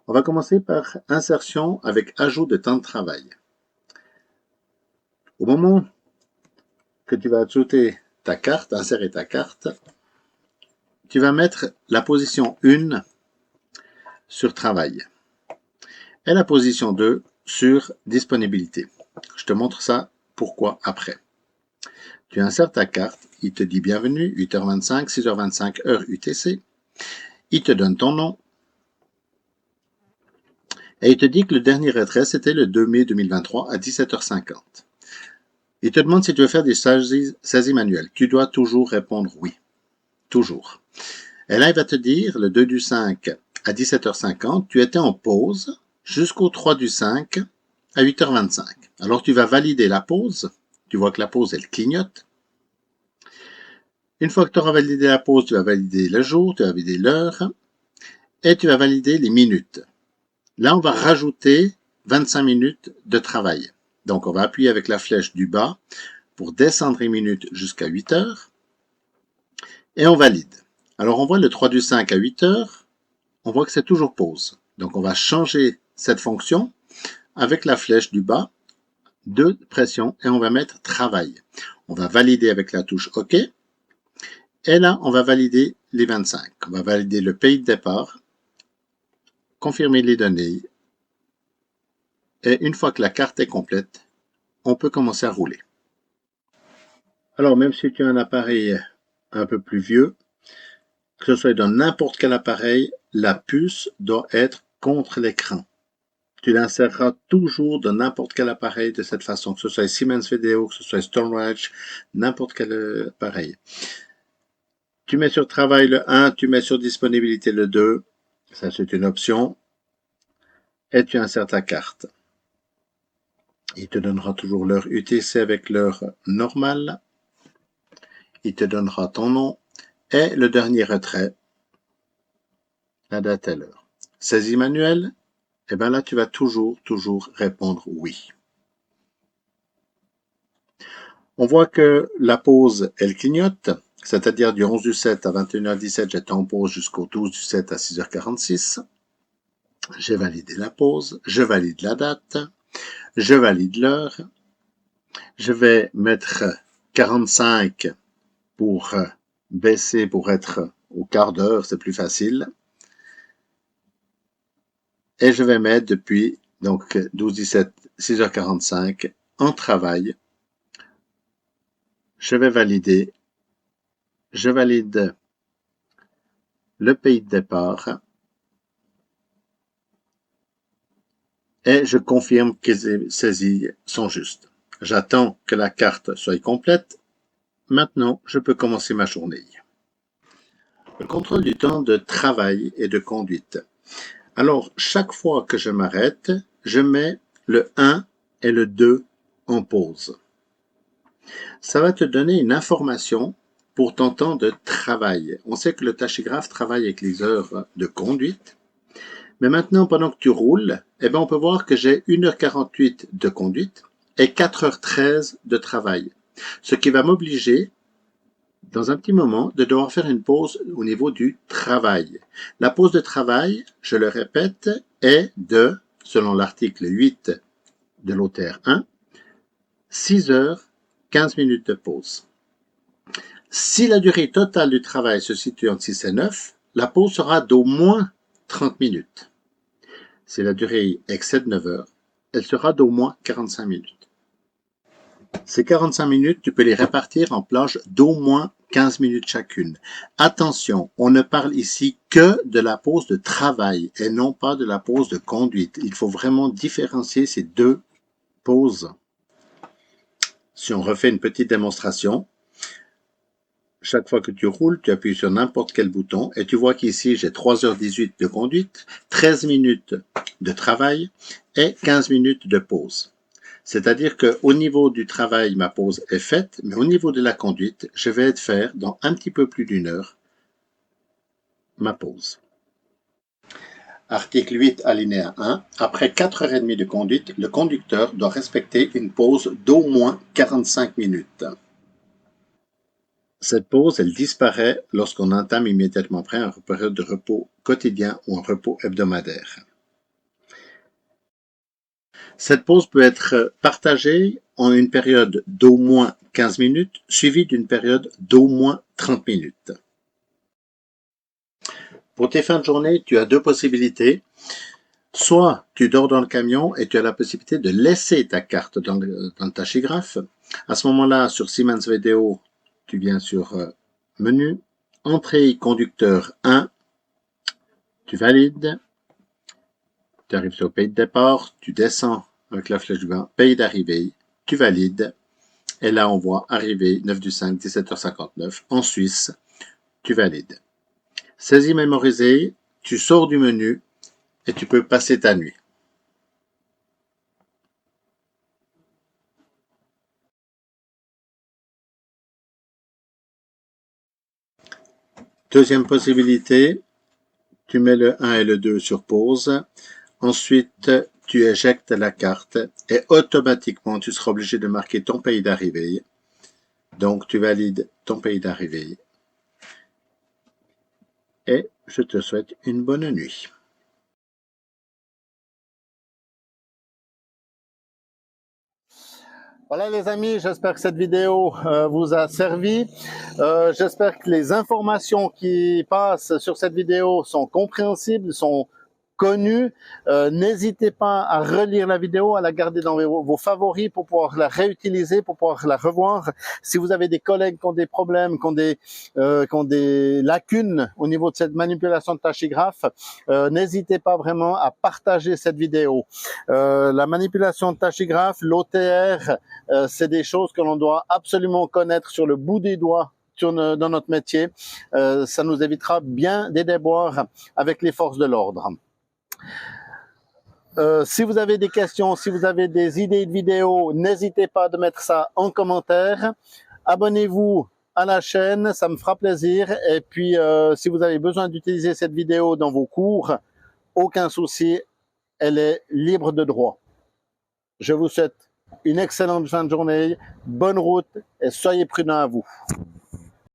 On va commencer par insertion avec ajout de temps de travail. Au moment que tu vas ajouter ta carte, insérer ta carte, tu vas mettre la position 1 sur travail et la position 2 sur disponibilité. Je te montre ça pourquoi après. Tu insères ta carte, il te dit bienvenue, 8h25, 6h25, heure UTC. Il te donne ton nom. Et il te dit que le dernier retrait, c'était le 2 mai 2023 à 17h50. Il te demande si tu veux faire des saisies manuelles. Tu dois toujours répondre oui. Toujours. Et là, il va te dire, le 2 du 5 à 17h50, tu étais en pause jusqu'au 3 du 5 à 8h25. Alors, tu vas valider la pause. Tu vois que la pause, elle clignote. Une fois que tu auras validé la pause, tu vas valider le jour, tu vas valider l'heure et tu vas valider les minutes. Là, on va rajouter 25 minutes de travail. Donc, on va appuyer avec la flèche du bas pour descendre les minutes jusqu'à 8 heures. Et on valide. Alors, on voit le 3 du 5 à 8 heures. On voit que c'est toujours pause. Donc, on va changer cette fonction avec la flèche du bas de pression et on va mettre travail. On va valider avec la touche OK. Et là, on va valider les 25. On va valider le pays de départ, confirmer les données. Et une fois que la carte est complète, on peut commencer à rouler. Alors, même si tu as un appareil un peu plus vieux, que ce soit dans n'importe quel appareil, la puce doit être contre l'écran. Tu l'inséreras toujours dans n'importe quel appareil de cette façon, que ce soit Siemens Video, que ce soit StoneRedge, n'importe quel appareil. Tu mets sur travail le 1, tu mets sur disponibilité le 2, ça c'est une option, et tu insères ta carte. Il te donnera toujours l'heure UTC avec l'heure normale. Il te donnera ton nom et le dernier retrait, la date et l'heure. Saisie manuelle, et bien là tu vas toujours répondre oui. On voit que la pause, elle clignote, c'est-à-dire du 11 du 7 à 21h17, j'étais en pause jusqu'au 12 du 7 à 6h46. J'ai validé la pause, je valide la date, je valide l'heure. Je vais mettre 45 pour baisser, pour être au quart d'heure, c'est plus facile. Et je vais mettre depuis donc 12-17, 6h45 en travail. Je vais valider. Je valide le pays de départ. Et je confirme que les saisies sont justes. J'attends que la carte soit complète. Maintenant, je peux commencer ma journée. Le contrôle du temps de travail et de conduite. Alors, chaque fois que je m'arrête, je mets le 1 et le 2 en pause. Ça va te donner une information pour ton temps de travail. On sait que le tachygraphe travaille avec les heures de conduite. Mais maintenant, pendant que tu roules, on peut voir que j'ai 1h48 de conduite et 4h13 de travail. Ce qui va m'obliger, dans un petit moment, de devoir faire une pause au niveau du travail. La pause de travail, je le répète, est de, selon l'article 8 de l'OTR 1, 6 heures, 15 minutes de pause. Si la durée totale du travail se situe entre 6 et 9, la pause sera d'au moins 30 minutes. Si la durée excède 9 heures, elle sera d'au moins 45 minutes. Ces 45 minutes, tu peux les répartir en planches d'au moins 15 minutes chacune. Attention, on ne parle ici que de la pause de travail et non pas de la pause de conduite. Il faut vraiment différencier ces deux pauses. Si on refait une petite démonstration, chaque fois que tu roules, tu appuies sur n'importe quel bouton et tu vois qu'ici, j'ai 3h18 de conduite, 13 minutes de travail et 15 minutes de pause. C'est-à-dire qu'au niveau du travail, ma pause est faite, mais au niveau de la conduite, je vais faire dans un petit peu plus d'1 heure ma pause. Article 8, alinéa 1. Après 4h30 de conduite, le conducteur doit respecter une pause d'au moins 45 minutes. Cette pause, elle disparaît lorsqu'on entame immédiatement après une période de repos quotidien ou un repos hebdomadaire. Cette pause peut être partagée en une période d'au moins 15 minutes, suivie d'une période d'au moins 30 minutes. Pour tes fins de journée, tu as deux possibilités. Soit tu dors dans le camion et tu as la possibilité de laisser ta carte dans le tachygraphe. À ce moment-là, sur Siemens Vidéo, tu viens sur Menu, Entrée conducteur 1, tu valides, tu arrives sur Pays de départ, tu descends avec la flèche du bas, Pays d'arrivée, tu valides, et là on voit arriver 9 du 5, 17h59 en Suisse, tu valides. Saisie mémorisée, tu sors du menu et tu peux passer ta nuit. Deuxième possibilité, tu mets le 1 et le 2 sur pause. Ensuite, tu éjectes la carte et automatiquement, tu seras obligé de marquer ton pays d'arrivée. Donc, tu valides ton pays d'arrivée. Et je te souhaite une bonne nuit. Voilà les amis, j'espère que cette vidéo vous a servi. J'espère que les informations qui passent sur cette vidéo sont compréhensibles, sont connues. N'hésitez pas à relire la vidéo, à la garder dans vos favoris pour pouvoir la réutiliser, pour pouvoir la revoir. Si vous avez des collègues qui ont des problèmes, qui ont des lacunes au niveau de cette manipulation de tachygraphe, n'hésitez pas vraiment à partager cette vidéo. La manipulation de tachygraphe, l'OTR, c'est des choses que l'on doit absolument connaître sur le bout des doigts dans notre métier. Ça nous évitera bien des déboires avec les forces de l'ordre. Si vous avez des questions, si vous avez des idées de vidéos, n'hésitez pas à mettre ça en commentaire. Abonnez-vous à la chaîne, ça me fera plaisir. Et puis, si vous avez besoin d'utiliser cette vidéo dans vos cours, aucun souci, elle est libre de droit. Je vous souhaite une excellente fin de journée, bonne route et soyez prudents à vous.